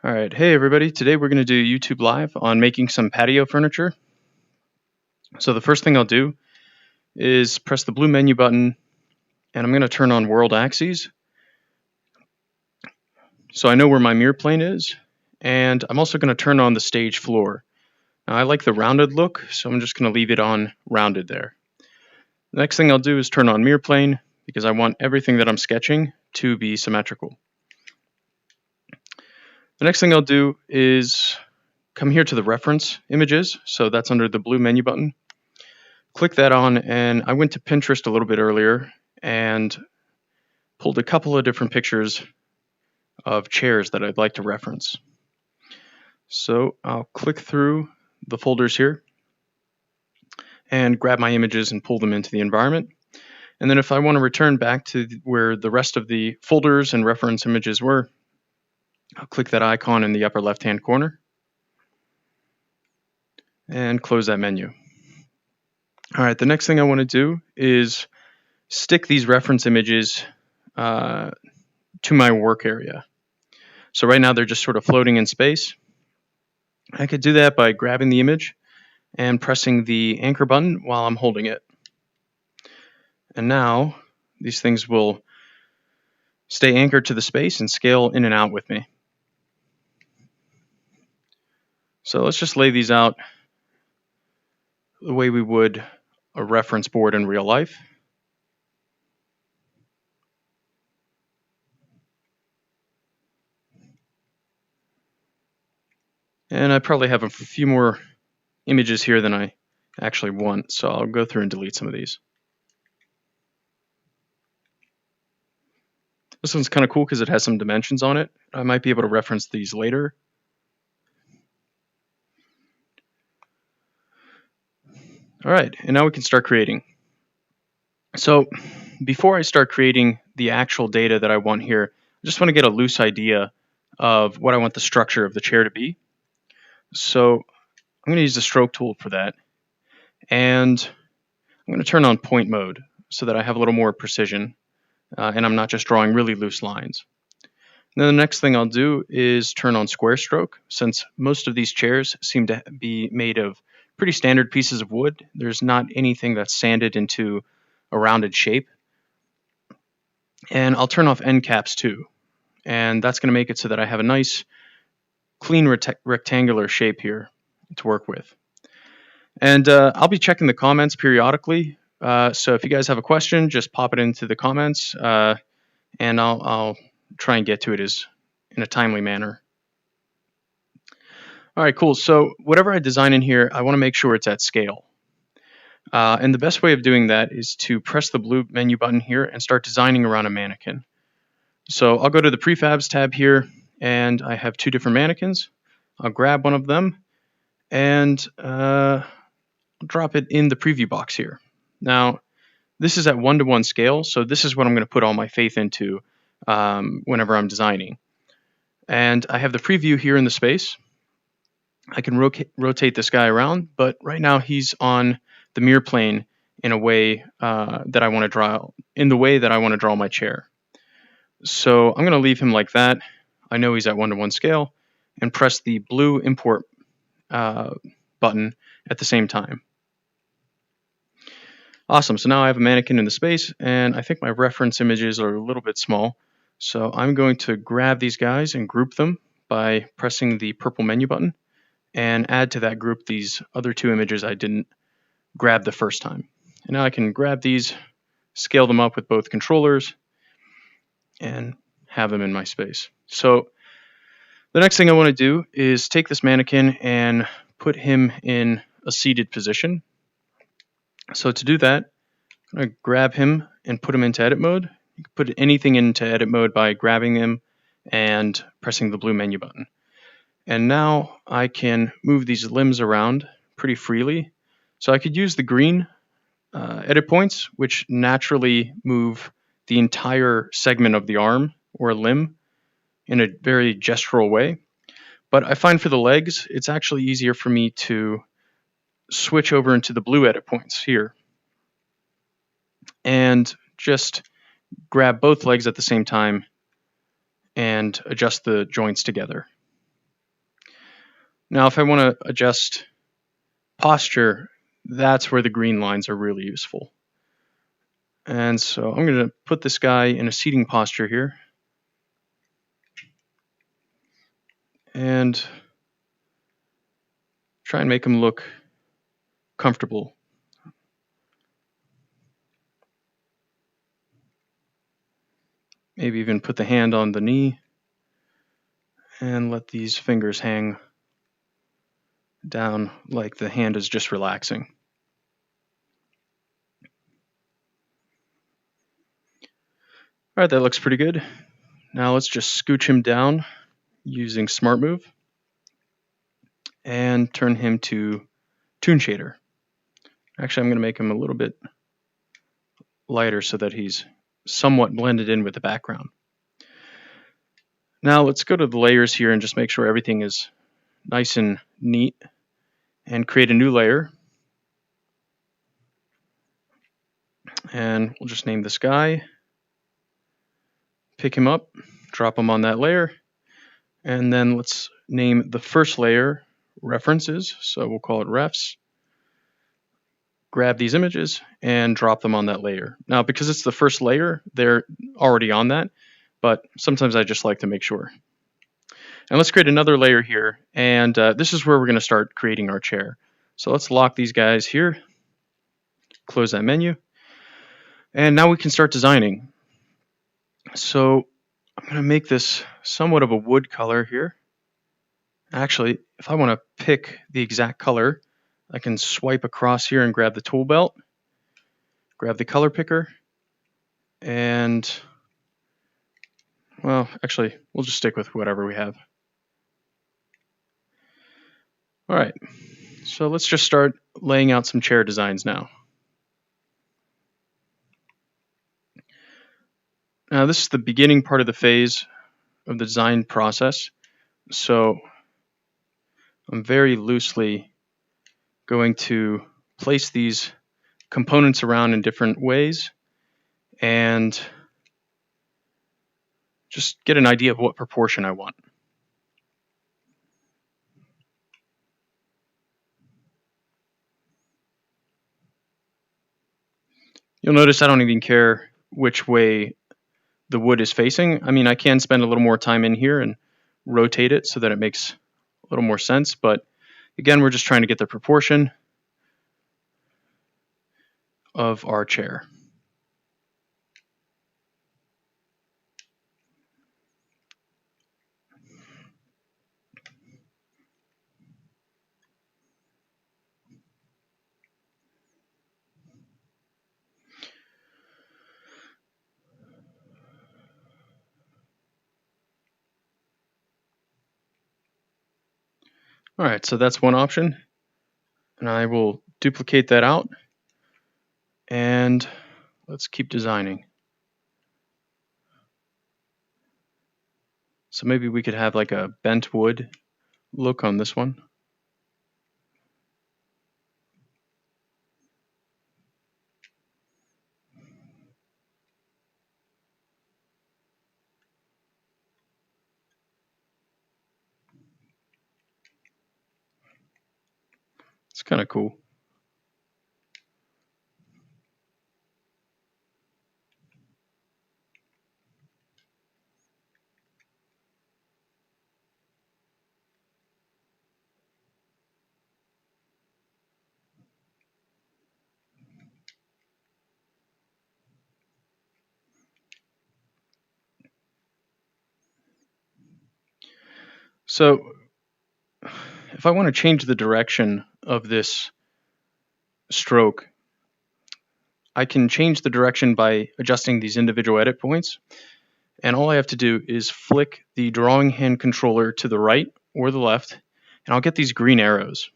All right, hey everybody. Today we're going to do YouTube Live on making some patio furniture. So the first thing I'll do is press the blue menu button and I'm going to turn on world axes. So I know where my mirror plane is, and I'm also going to turn on the stage floor. Now I like the rounded look, so I'm just going to leave it on rounded there. The next thing I'll do is turn on mirror plane because I want everything that I'm sketching to be symmetrical. The next thing I'll do is come here to the reference images, so that's under the blue menu button. Click that on, and I went to Pinterest a little bit earlier and pulled a couple of different pictures of chairs that I'd like to reference. So I'll click through the folders here and grab my images and pull them into the environment. And then if I want to return back to where the rest of the folders and reference images were, I'll click that icon in the upper left-hand corner and close that menu. All right, the next thing I want to do is stick these reference images to my work area. So right now they're just sort of floating in space. I could do that by grabbing the image and pressing the anchor button while I'm holding it. And now these things will stay anchored to the space and scale in and out with me. So let's just lay these out the way we would a reference board in real life. And I probably have a few more images here than I actually want, so I'll go through and delete some of these. This one's kind of cool because it has some dimensions on it. I might be able to reference these later. All right, and now we can start creating. So before I start creating the actual data that I want here, I just want to get a loose idea of what I want the structure of the chair to be. So I'm going to use the stroke tool for that. And I'm going to turn on point mode so that I have a little more precision and I'm not just drawing really loose lines. And then the next thing I'll do is turn on square stroke. Since most of these chairs seem to be made of pretty standard pieces of wood, there's not anything that's sanded into a rounded shape. And I'll turn off end caps too. And that's going to make it so that I have a nice clean rectangular shape here to work with. And I'll be checking the comments periodically. So if you guys have a question, just pop it into the comments and I'll try and get to it in a timely manner. All right, cool. So whatever I design in here, I want to make sure it's at scale. And the best way of doing that is to press the blue menu button here and start designing around a mannequin. So I'll go to the Prefabs tab here, and I have two different mannequins. I'll grab one of them and drop it in the preview box here. Now, this is at 1:1 scale, so this is what I'm going to put all my faith into whenever I'm designing. And I have the preview here in the space. I can rotate this guy around, but right now he's on the mirror plane in a way that I want to draw, in the way that I want to draw my chair. So I'm going to leave him like that. I know he's at 1:1 scale, and press the blue import button at the same time. Awesome, so now I have a mannequin in the space, and I think my reference images are a little bit small. So I'm going to grab these guys and group them by pressing the purple menu button and add to that group these other two images I didn't grab the first time. And now I can grab these, scale them up with both controllers, and have them in my space. So the next thing I want to do is take this mannequin and put him in a seated position. So to do that, I'm going to grab him and put him into edit mode. You can put anything into edit mode by grabbing him and pressing the blue menu button. And now I can move these limbs around pretty freely. So I could use the green edit points, which naturally move the entire segment of the arm or limb in a very gestural way. But I find for the legs, it's actually easier for me to switch over into the blue edit points here and just grab both legs at the same time and adjust the joints together. Now, if I want to adjust posture, that's where the green lines are really useful. And so I'm going to put this guy in a seating posture here. And try and make him look comfortable. Maybe even put the hand on the knee and let these fingers hang down like the hand is just relaxing. All right, that looks pretty good. Now let's just scooch him down using Smart Move and turn him to Toon Shader. Actually, I'm going to make him a little bit lighter so that he's somewhat blended in with the background. Now let's go to the layers here and just make sure everything is nice and neat and create a new layer. And we'll just name this guy, pick him up, drop him on that layer, and then let's name the first layer references. So we'll call it refs. Grab these images and drop them on that layer. Now, because it's the first layer, they're already on that, but sometimes I just like to make sure. And let's create another layer here, and this is where we're going to start creating our chair. So let's lock these guys here, close that menu, and now we can start designing. So I'm going to make this somewhat of a wood color here. Actually, if I want to pick the exact color, I can swipe across here and grab the tool belt, grab the color picker, and, well, actually, we'll just stick with whatever we have. All right, so let's just start laying out some chair designs now. Now, this is the beginning part of the phase of the design process, so I'm very loosely going to place these components around in different ways and just get an idea of what proportion I want. You'll notice I don't even care which way the wood is facing. I mean, I can spend a little more time in here and rotate it so that it makes a little more sense, but again, we're just trying to get the proportion of our chair. All right, so that's one option, and I will duplicate that out, and let's keep designing. So maybe we could have like a bent wood look on this one. It's kind of cool. So if I want to change the direction of this stroke, I can change the direction by adjusting these individual edit points. And all I have to do is flick the drawing hand controller to the right or the left, and I'll get these green arrows.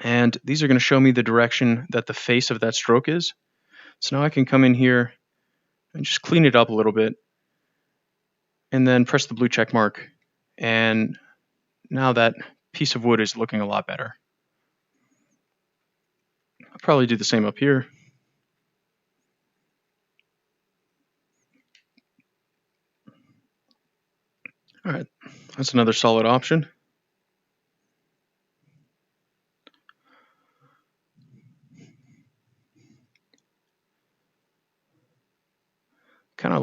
And these are going to show me the direction that the face of that stroke is. So now I can come in here and just clean it up a little bit, and then press the blue check mark. And now that piece of wood is looking a lot better. I'll probably do the same up here. All right, that's another solid option.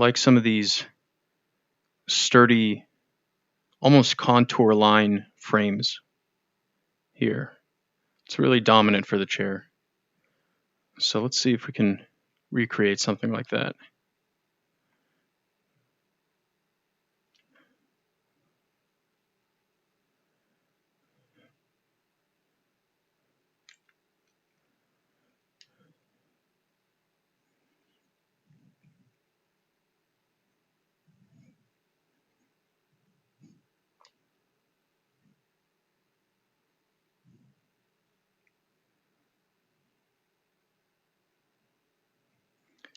like some of these sturdy, almost contour line frames here. It's really dominant for the chair. So let's see if we can recreate something like that.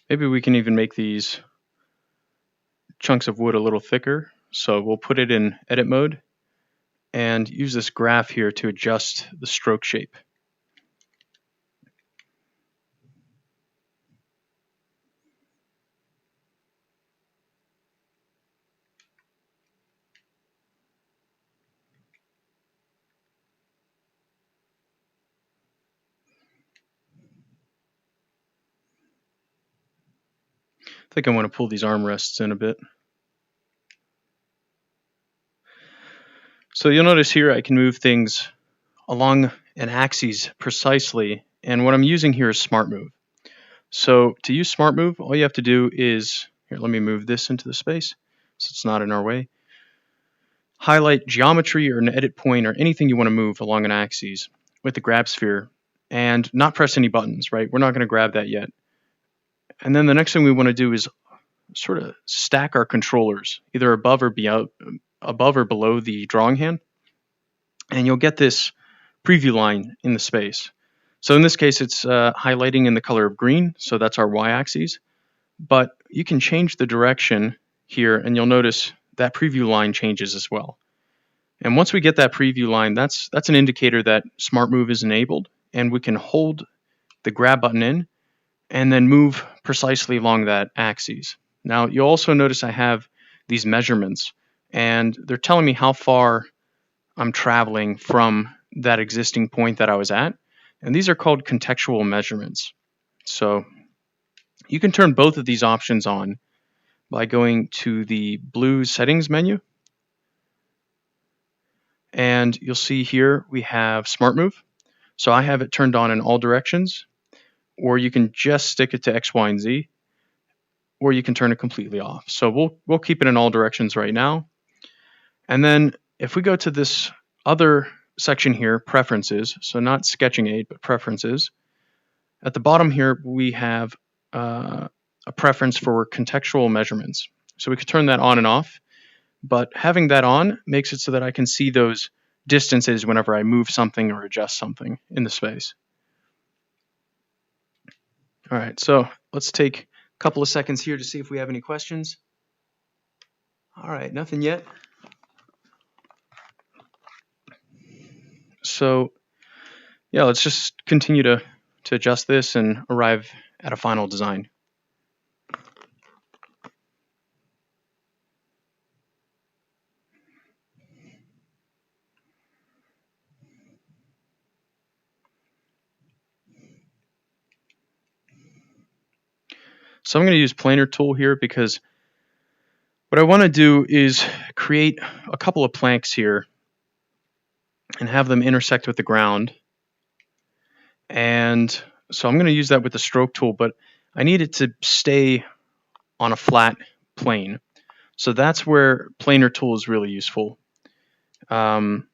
Maybe we can even make these chunks of wood a little thicker. So we'll put it in edit mode and use this graph here to adjust the stroke shape. I think I want to pull these armrests in a bit. So you'll notice here I can move things along an axis precisely, and what I'm using here is Smart Move. So to use Smart Move, all you have to do is, here, let me move this into the space so it's not in our way. Highlight geometry or an edit point or anything you want to move along an axis with the grab sphere and not press any buttons, right? We're not going to grab that yet. And then the next thing we want to do is sort of stack our controllers either above or below the drawing hand, and you'll get this preview line in the space. So in this case, it's highlighting in the color of green, so that's our y-axis. But you can change the direction here, and you'll notice that preview line changes as well. And once we get that preview line, that's an indicator that Smart Move is enabled, and we can hold the grab button in and then move precisely along that axis. Now, you'll also notice I have these measurements, and they're telling me how far I'm traveling from that existing point that I was at. And these are called contextual measurements. So you can turn both of these options on by going to the blue settings menu. And you'll see here we have Smart Move. So I have it turned on in all directions, or you can just stick it to X, Y, and Z, or you can turn it completely off. So we'll keep it in all directions right now. And then if we go to this other section here, Preferences, so not Sketching Aid, but Preferences, at the bottom here we have a preference for contextual measurements. So we could turn that on and off, but having that on makes it so that I can see those distances whenever I move something or adjust something in the space. All right, so let's take a couple of seconds here to see if we have any questions. All right, nothing yet. So yeah, let's just continue to adjust this and arrive at a final design. So I'm going to use Planar tool here because what I want to do is create a couple of planks here and have them intersect with the ground. And so I'm going to use that with the stroke tool, but I need it to stay on a flat plane. So that's where Planar tool is really useful. You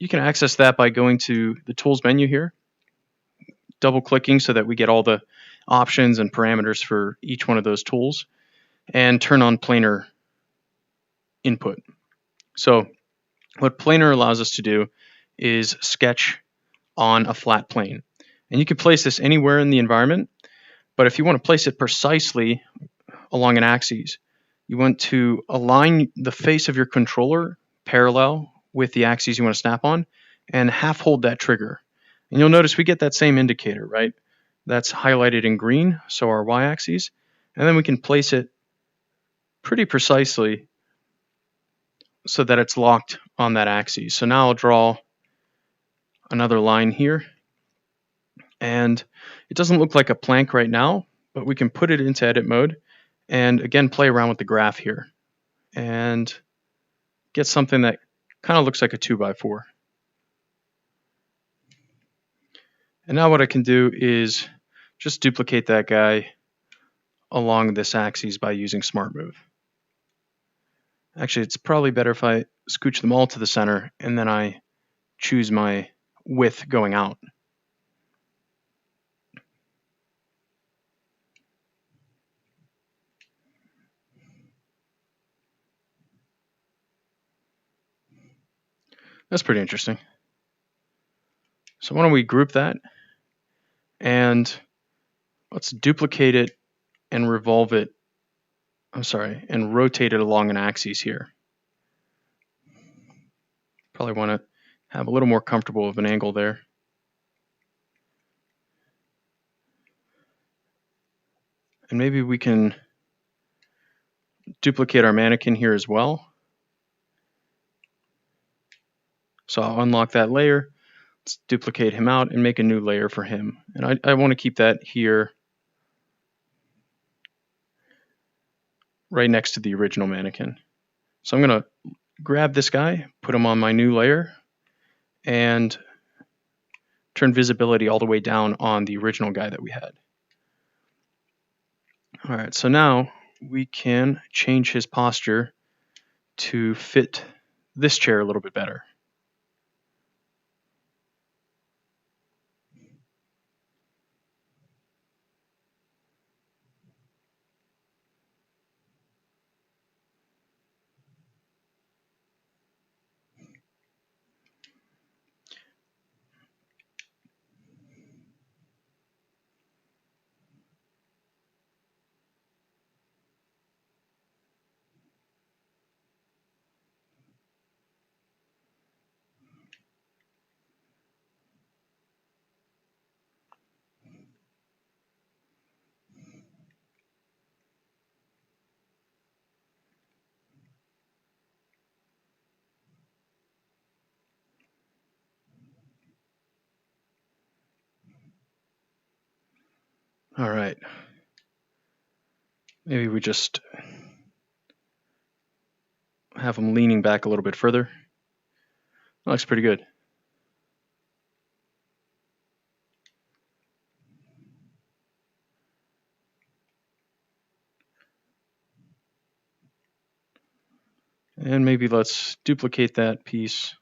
can access that by going to the tools menu here, double clicking so that we get all the options and parameters for each one of those tools, and turn on Planar input. So what Planar allows us to do is sketch on a flat plane. And you can place this anywhere in the environment, but if you want to place it precisely along an axis, you want to align the face of your controller parallel with the axis you want to snap on and half hold that trigger. And you'll notice we get that same indicator, right? That's highlighted in green, so our y-axis, and then we can place it pretty precisely so that it's locked on that axis. So now I'll draw another line here, and it doesn't look like a plank right now, but we can put it into edit mode And again, play around with the graph here and get something that kind of looks like a 2x4. And now what I can do is just duplicate that guy along this axis by using Smart Move. Actually, it's probably better if I scooch them all to the center and then I choose my width going out. That's pretty interesting. So why don't we group that, and let's duplicate it and revolve it, and rotate it along an axis here. Probably want to have a little more comfortable of an angle there. And maybe we can duplicate our mannequin here as well. So I'll unlock that layer. Let's duplicate him out and make a new layer for him. And I want to keep that here right next to the original mannequin. So I'm going to grab this guy, put him on my new layer, and turn visibility all the way down on the original guy that we had. All right, so now we can change his posture to fit this chair a little bit better. All right. Maybe we just have him leaning back a little bit further. That looks pretty good. And maybe let's duplicate that piece.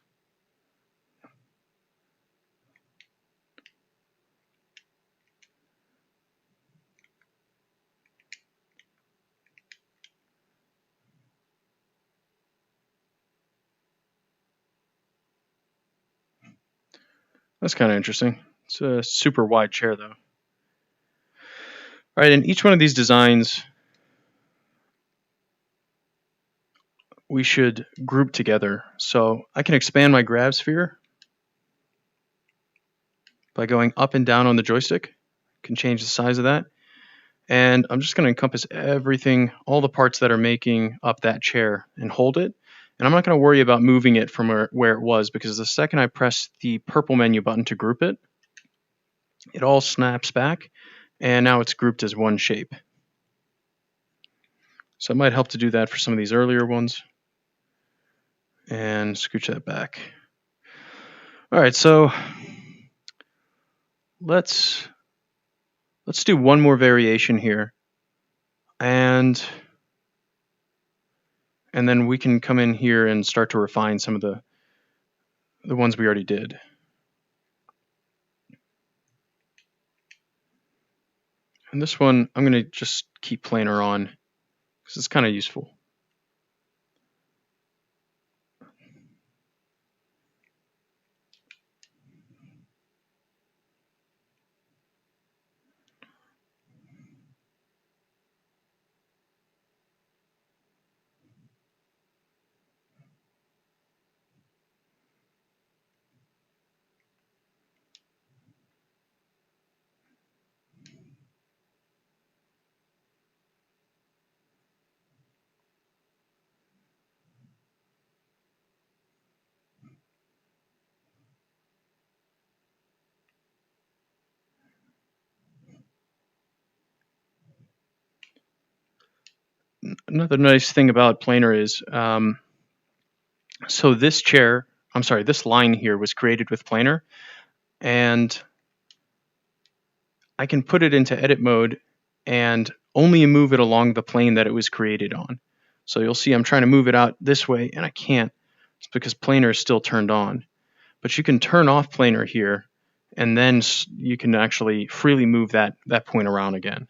That's kind of interesting. It's a super wide chair though. All right, in each one of these designs, we should group together. So I can expand my grab sphere by going up and down on the joystick. I can change the size of that. And I'm just going to encompass everything, all the parts that are making up that chair, and hold it. And I'm not going to worry about moving it from where it was, because the second I press the purple menu button to group it, it all snaps back, and now it's grouped as one shape. So it might help to do that for some of these earlier ones. And scooch that back. All right, so let's do one more variation here, and then we can come in here and start to refine some of the ones we already did. And this one, I'm going to just keep Planar on because it's kind of useful. Another nice thing about Planar is, so this line here was created with Planar, and I can put it into edit mode and only move it along the plane that it was created on. So you'll see I'm trying to move it out this way, and I can't. It's because Planar is still turned on. But you can turn off Planar here, and then you can actually freely move that point around again.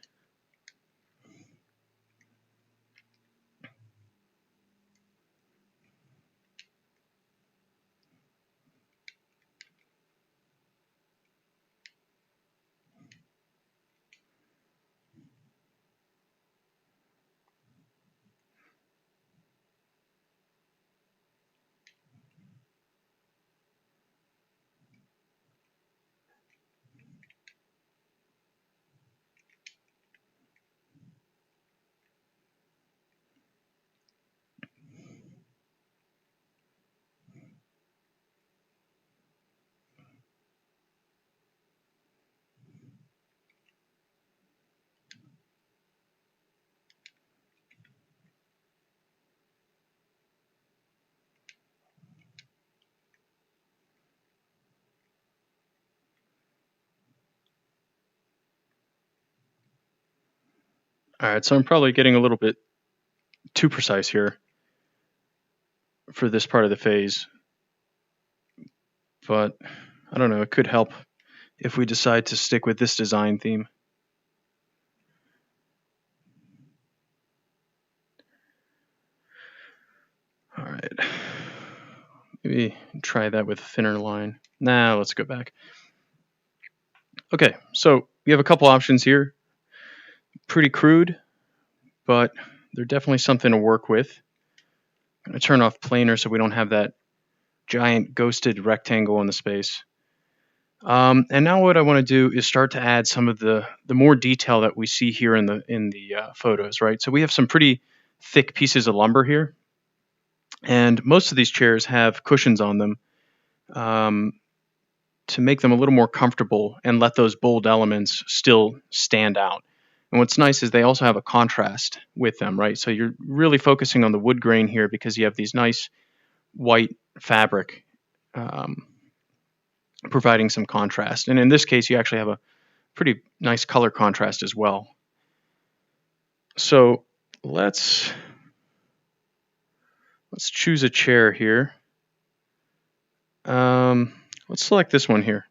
All right, so I'm probably getting a little bit too precise here for this part of the phase, but I don't know, it could help if we decide to stick with this design theme. All right, maybe try that with a thinner line. Nah, let's go back. Okay, so we have a couple options here. Pretty crude, but they're definitely something to work with. I'm going to turn off Planar so we don't have that giant ghosted rectangle in the space. And now what I want to do is start to add some of the more detail that we see here in the photos, right? So we have some pretty thick pieces of lumber here, and most of these chairs have cushions on them to make them a little more comfortable and let those bold elements still stand out. And what's nice is they also have a contrast with them, right? So you're really focusing on the wood grain here because you have these nice white fabric providing some contrast. And in this case, you actually have a pretty nice color contrast as well. So let's choose a chair here. Let's select this one here.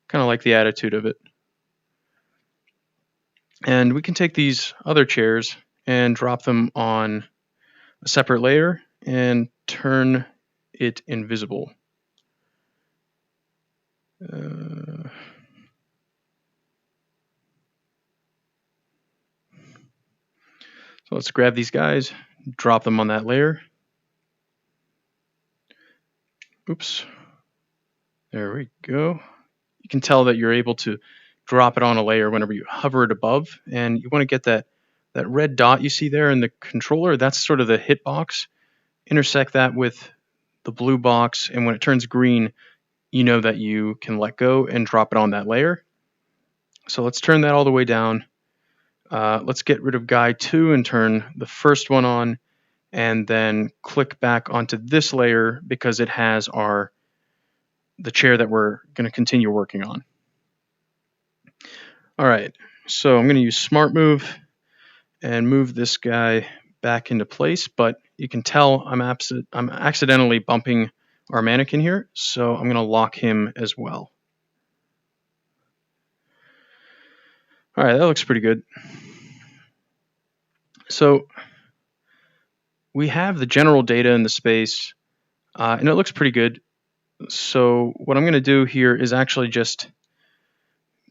Kind of like the attitude of it. And we can take these other chairs and drop them on a separate layer and turn it invisible. So let's grab these guys, drop them on that layer. Oops. There we go. You can tell that you're able to drop it on a layer whenever you hover it above, and you want to get that red dot you see there in the controller. That's sort of the hit box. Intersect that with the blue box, and when it turns green, you know that you can let go and drop it on that layer. So let's turn that all the way down. Let's get rid of guy 2 and turn the first one on, and then click back onto this layer because it has the chair that we're going to continue working on. All right, so I'm going to use Smart Move and move this guy back into place, but you can tell I'm accidentally bumping our mannequin here, so I'm going to lock him as well. All right, that looks pretty good. So we have the general data in the space, and it looks pretty good. So what I'm going to do here is actually just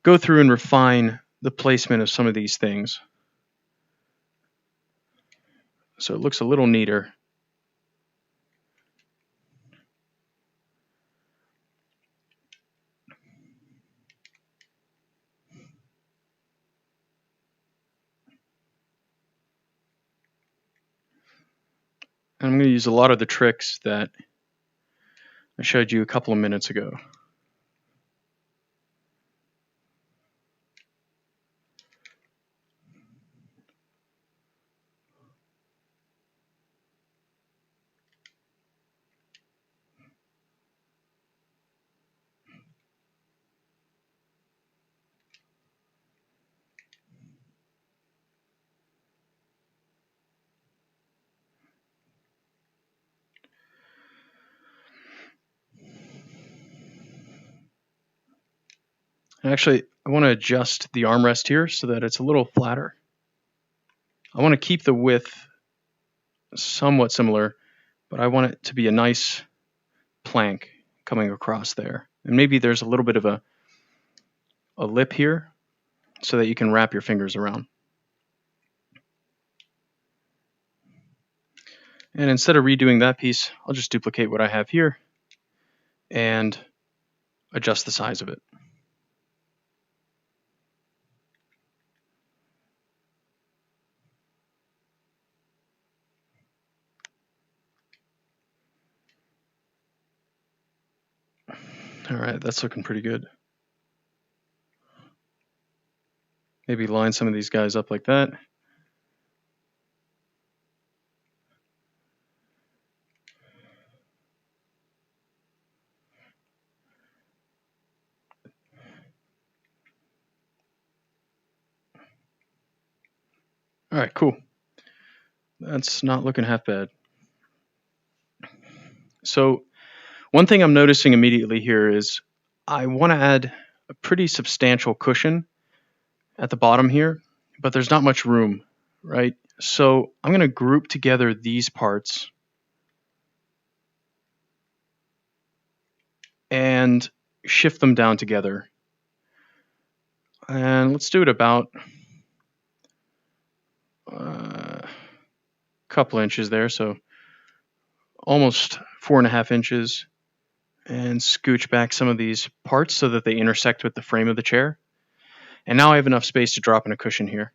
go through and refine the placement of some of these things. So it looks a little neater. And I'm going to use a lot of the tricks that I showed you a couple of minutes ago. Actually, I want to adjust the armrest here so that it's a little flatter. I want to keep the width somewhat similar, but I want it to be a nice plank coming across there. And maybe there's a little bit of a lip here so that you can wrap your fingers around. And instead of redoing that piece, I'll just duplicate what I have here and adjust the size of it. All right, that's looking pretty good. Maybe line some of these guys up like that. All right, cool. That's not looking half bad. So one thing I'm noticing immediately here is I want to add a pretty substantial cushion at the bottom here, but there's not much room, right? So I'm going to group together these parts and shift them down together. And let's do it about a couple inches there, so almost 4.5 inches, and scooch back some of these parts so that they intersect with the frame of the chair. And now I have enough space to drop in a cushion here.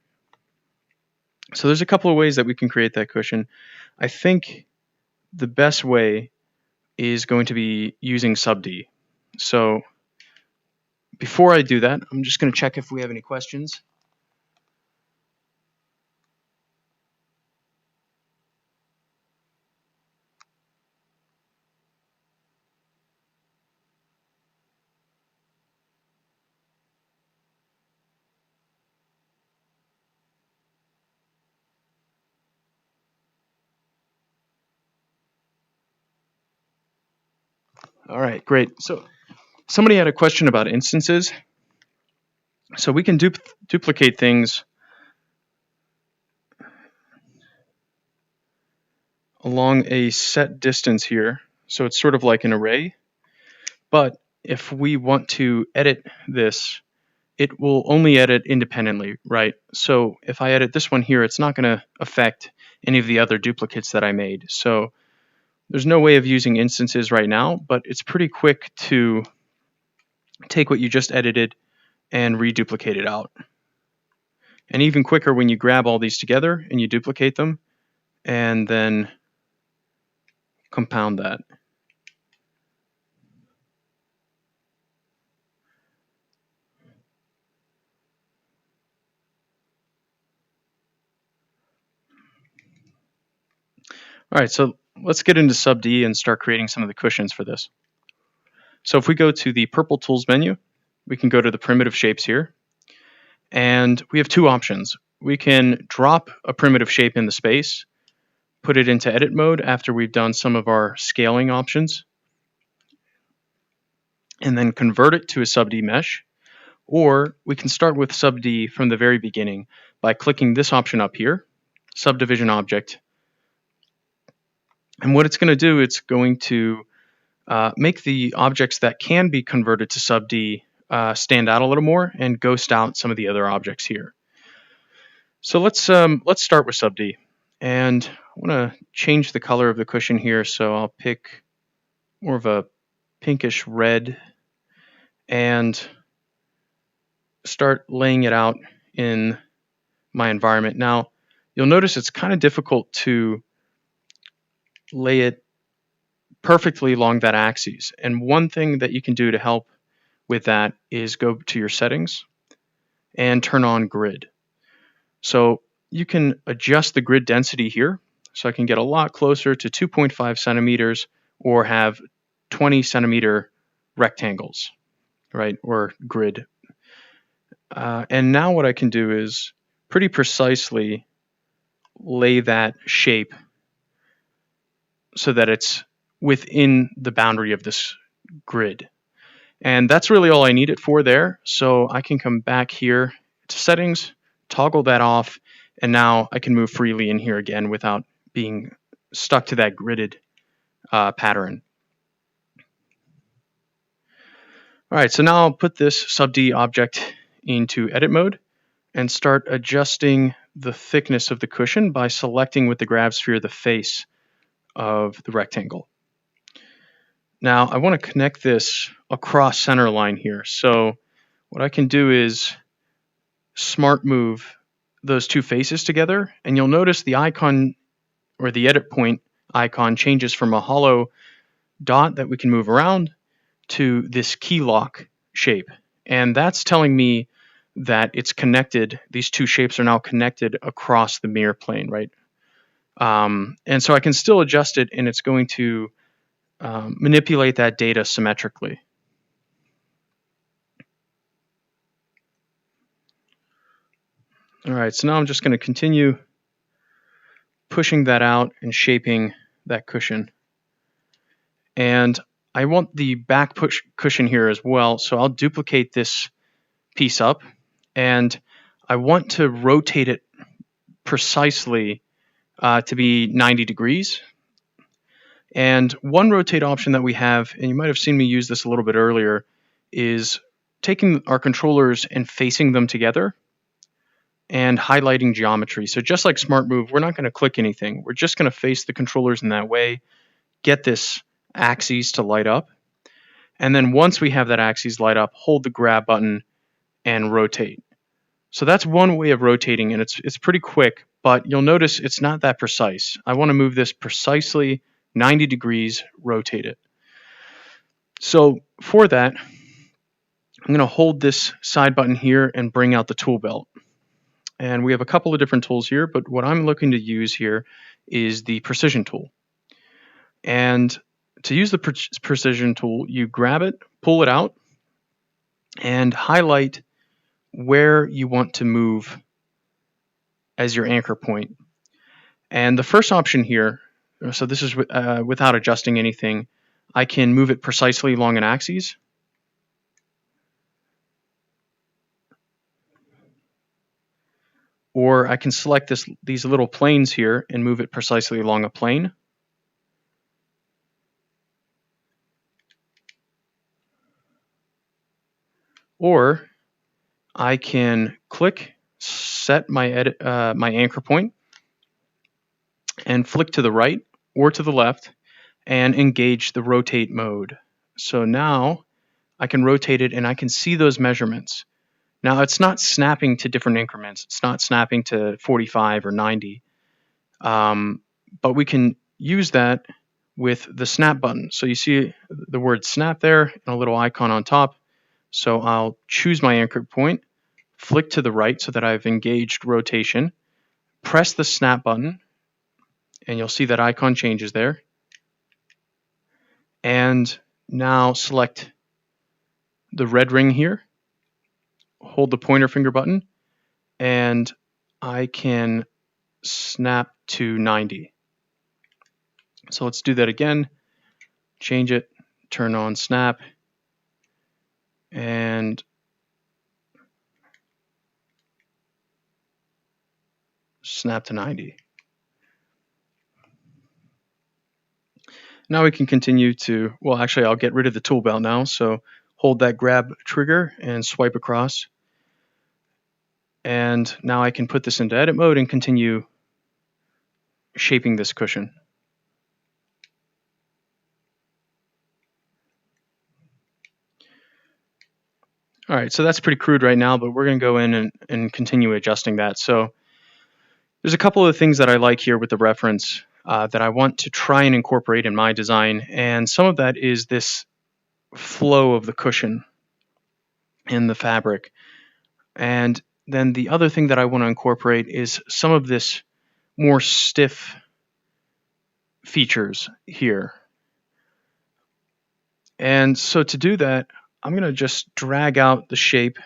So there's a couple of ways that we can create that cushion. I think the best way is going to be using Subd. So before I do that, I'm just going to check if we have any questions. All right, great. So somebody had a question about instances. So we can duplicate things along a set distance here. So it's sort of like an array. But if we want to edit this, it will only edit independently, right? So if I edit this one here, it's not going to affect any of the other duplicates that I made. So there's no way of using instances right now, but it's pretty quick to take what you just edited and reduplicate it out. And even quicker when you grab all these together and you duplicate them and then compound that. All right, so let's get into Subd and start creating some of the cushions for this. So if we go to the Purple Tools menu, we can go to the primitive shapes here. And we have two options. We can drop a primitive shape in the space, put it into edit mode after we've done some of our scaling options, and then convert it to a Subd mesh. Or we can start with Subd from the very beginning by clicking this option up here, Subdivision Object. And what it's going to do, it's going to make the objects that can be converted to Subd stand out a little more and ghost out some of the other objects here. So let's start with Subd, and I want to change the color of the cushion here. So I'll pick more of a pinkish red and start laying it out in my environment. Now you'll notice it's kind of difficult to lay it perfectly along that axis. And one thing that you can do to help with that is go to your settings and turn on grid. So you can adjust the grid density here. So I can get a lot closer to 2.5 centimeters or have 20 centimeter rectangles, right, or grid. And now what I can do is pretty precisely lay that shape so that it's within the boundary of this grid. And that's really all I need it for there. So I can come back here to settings, toggle that off, and now I can move freely in here again without being stuck to that gridded pattern. All right, so now I'll put this sub-D object into edit mode and start adjusting the thickness of the cushion by selecting with the grab sphere the face of the rectangle. Now I want to connect this across center line here. So what I can do is smart move those two faces together, and you'll notice the icon or the edit point icon changes from a hollow dot that we can move around to this key lock shape. And that's telling me that it's connected. These two shapes are now connected across the mirror plane, right? And so I can still adjust it, and it's going to manipulate that data symmetrically. All right, so now I'm just going to continue pushing that out and shaping that cushion. And I want the back push cushion here as well, so I'll duplicate this piece up, and I want to rotate it precisely to be 90 degrees. And one rotate option that we have, and you might have seen me use this a little bit earlier, is taking our controllers and facing them together and highlighting geometry. So just like Smart Move, we're not going to click anything. We're just going to face the controllers in that way, get this axis to light up. And then once we have that axis light up, hold the grab button and rotate. So that's one way of rotating, and it's pretty quick, but you'll notice it's not that precise. I want to move this precisely 90 degrees, rotate it. So for that, I'm going to hold this side button here and bring out the tool belt. And we have a couple of different tools here, but what I'm looking to use here is the precision tool. And to use the precision tool, you grab it, pull it out, and highlight where you want to move as your anchor point. And the first option here, so this is without adjusting anything, I can move it precisely along an axis. Or I can select these little planes here and move it precisely along a plane. Or I can click, set my anchor point, and flick to the right or to the left and engage the rotate mode. So now I can rotate it and I can see those measurements. Now it's not snapping to different increments. It's not snapping to 45 or 90. But we can use that with the snap button. So you see the word snap there and a little icon on top. So I'll choose my anchor point, flick to the right so that I've engaged rotation, press the snap button, and you'll see that icon changes there. And now select the red ring here, hold the pointer finger button, and I can snap to 90. So let's do that again, change it, turn on snap, and snap to 90. Now we can continue to, well, actually I'll get rid of the tool belt now. So hold that grab trigger and swipe across. And now I can put this into edit mode and continue shaping this cushion. All right, so that's pretty crude right now, but we're going to go in and continue adjusting that. So there's a couple of things that I like here with the reference that I want to try and incorporate in my design, and some of that is this flow of the cushion in the fabric. And then the other thing that I want to incorporate is some of this more stiff features here. And so to do that, I'm going to just drag out the shape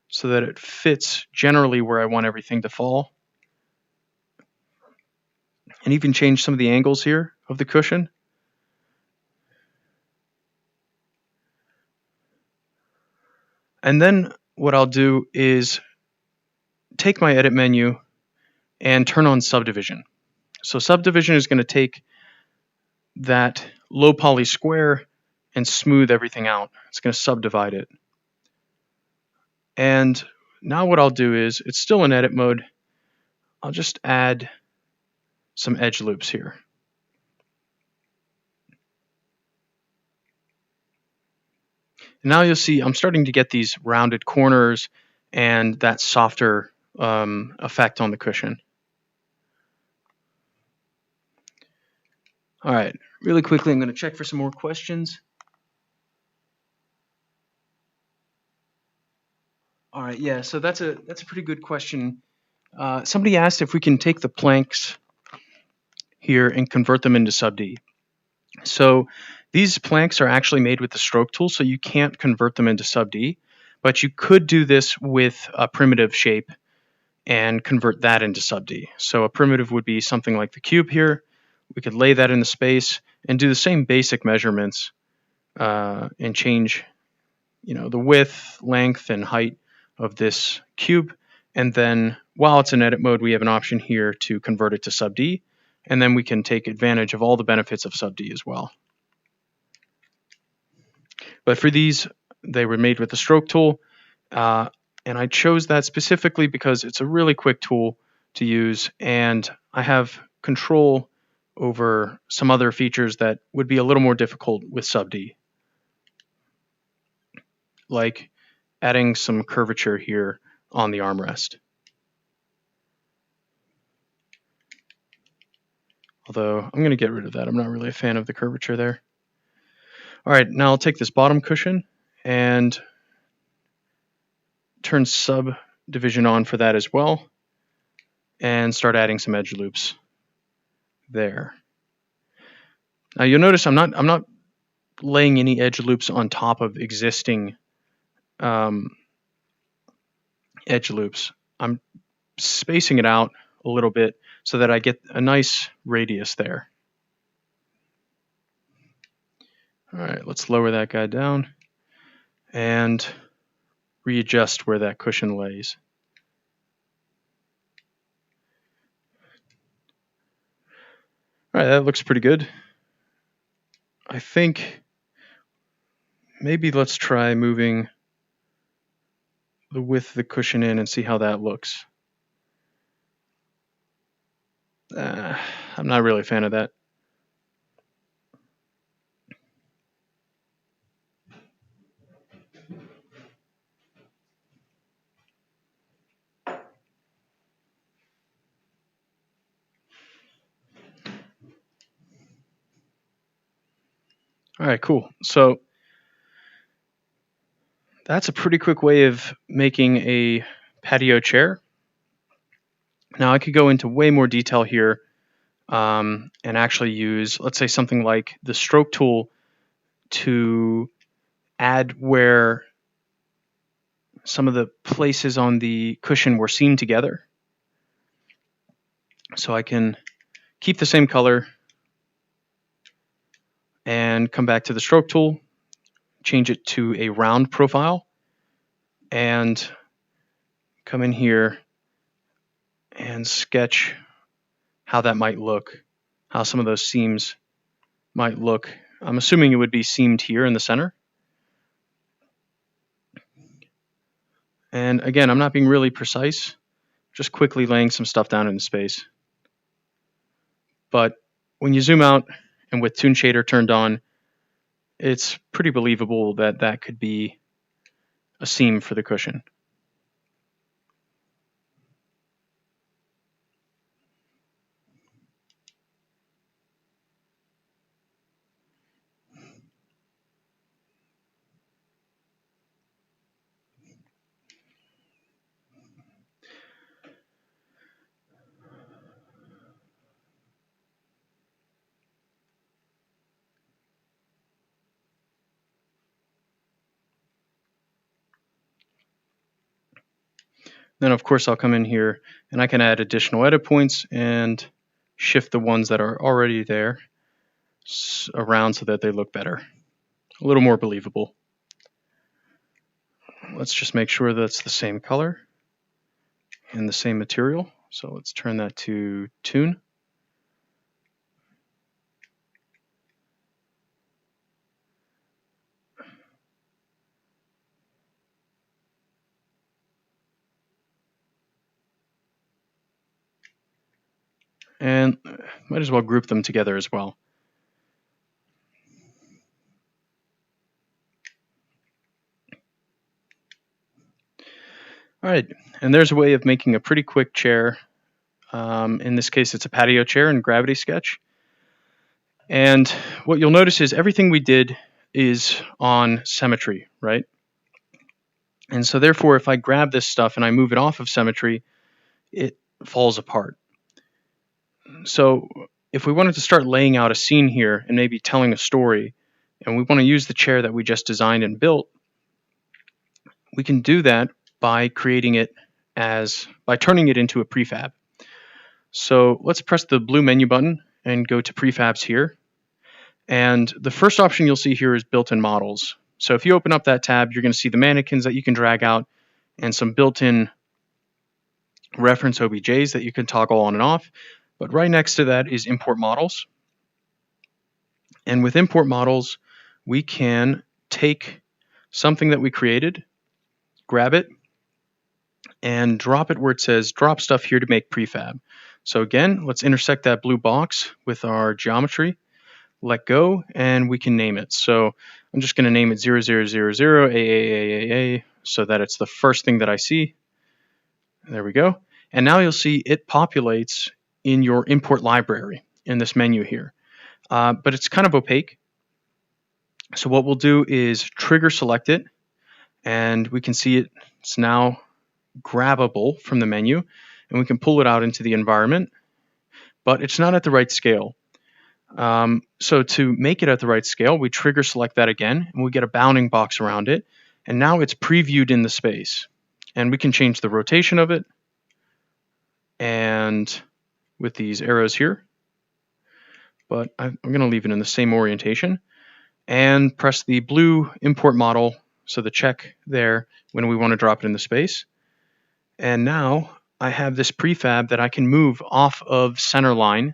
so that it fits generally where I want everything to fall. And even change some of the angles here of the cushion. And then what I'll do is take my edit menu and turn on subdivision. So subdivision is going to take that low poly square and smooth everything out. It's going to subdivide it. And now what I'll do is, it's still in edit mode, I'll just add some edge loops here. And now you'll see I'm starting to get these rounded corners and that softer effect on the cushion. All right, really quickly, I'm going to check for some more questions. All right, yeah, so that's a pretty good question. Somebody asked if we can take the planks here and convert them into sub-D. So these planks are actually made with the stroke tool, so you can't convert them into sub-D, but you could do this with a primitive shape and convert that into sub-D. So a primitive would be something like the cube here. We could lay that in the space and do the same basic measurements and change, the width, length, and height of this cube. And then while it's in edit mode, we have an option here to convert it to sub-D, and then we can take advantage of all the benefits of sub-D as well. But for these, they were made with the stroke tool, and I chose that specifically because it's a really quick tool to use, and I have control over some other features that would be a little more difficult with sub-D, like adding some curvature here on the armrest. Although I'm going to get rid of that. I'm not really a fan of the curvature there. All right, now I'll take this bottom cushion and turn subdivision on for that as well, and start adding some edge loops there. Now you'll notice I'm not laying any edge loops on top of existing edge loops. I'm spacing it out a little bit so that I get a nice radius there. All right, let's lower that guy down and readjust where that cushion lays. All right, that looks pretty good. I think maybe let's try moving the width of the cushion in and see how that looks. I'm not really a fan of that. All right, cool. So that's a pretty quick way of making a patio chair. Now I could go into way more detail here and actually use, let's say, something like the stroke tool to add where some of the places on the cushion were seamed together. So I can keep the same color and come back to the stroke tool, change it to a round profile, and come in here and sketch how that might look, how some of those seams might look. I'm assuming it would be seamed here in the center. And again, I'm not being really precise, just quickly laying some stuff down in the space. But when you zoom out and with Toon Shader turned on, it's pretty believable that that could be a seam for the cushion. Then of course I'll come in here and I can add additional edit points and shift the ones that are already there around so that they look better, a little more believable. let's just make sure that's the same color and the same material. So let's turn that to tune. And might as well group them together as well. All right, and there's a way of making a pretty quick chair. In this case, it's a patio chair in Gravity Sketch. And what you'll notice is everything we did is on symmetry, right? And so therefore, if I grab this stuff and I move it off of symmetry, it falls apart. So if we wanted to start laying out a scene here and maybe telling a story, and we want to use the chair that we just designed and built, we can do that by creating it by turning it into a prefab. So let's press the blue menu button and go to prefabs here. And the first option you'll see here is built-in models. So if you open up that tab, you're going to see the mannequins that you can drag out and some built-in reference OBJs that you can toggle on and off. But right next to that is import models. And with import models, we can take something that we created, grab it, and drop it where it says drop stuff here to make prefab. So again, let's intersect that blue box with our geometry, let go, and we can name it. So I'm just going to name it 0000 AAAAA so that it's the first thing that I see. There we go. And now you'll see it populates in your import library in this menu here. But it's kind of opaque. So what we'll do is trigger select it, and we can see it's now grabbable from the menu, and we can pull it out into the environment, but it's not at the right scale. So to make it at the right scale, we trigger select that again, and we get a bounding box around it, and now it's previewed in the space. And we can change the rotation of it, and with these arrows here, but I'm going to leave it in the same orientation, and press the blue import model, so the check there when we want to drop it in the space. And now I have this prefab that I can move off of center line,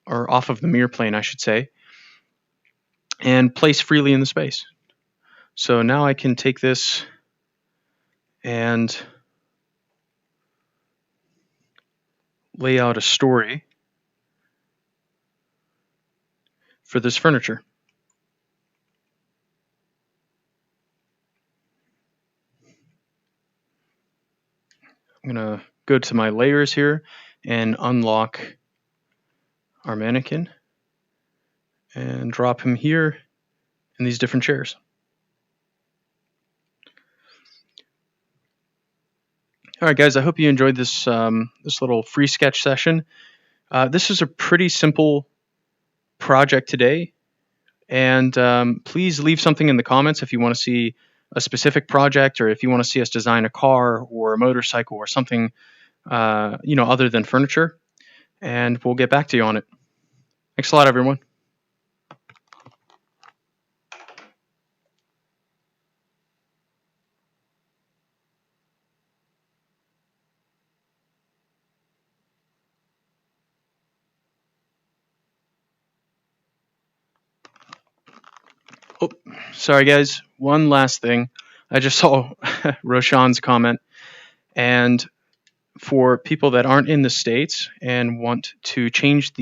or off of the mirror plane, I should say, and place freely in the space. So now I can take this and lay out a story for this furniture. I'm going to go to my layers here and unlock our mannequin and drop him here in these different chairs. All right, guys, I hope you enjoyed this this little free sketch session. This is a pretty simple project today, and please leave something in the comments if you want to see a specific project, or if you want to see us design a car or a motorcycle or something other than furniture, and we'll get back to you on it. Thanks a lot, everyone. Oh, sorry guys, one last thing. I just saw Roshan's comment, and for people that aren't in the States and want to change the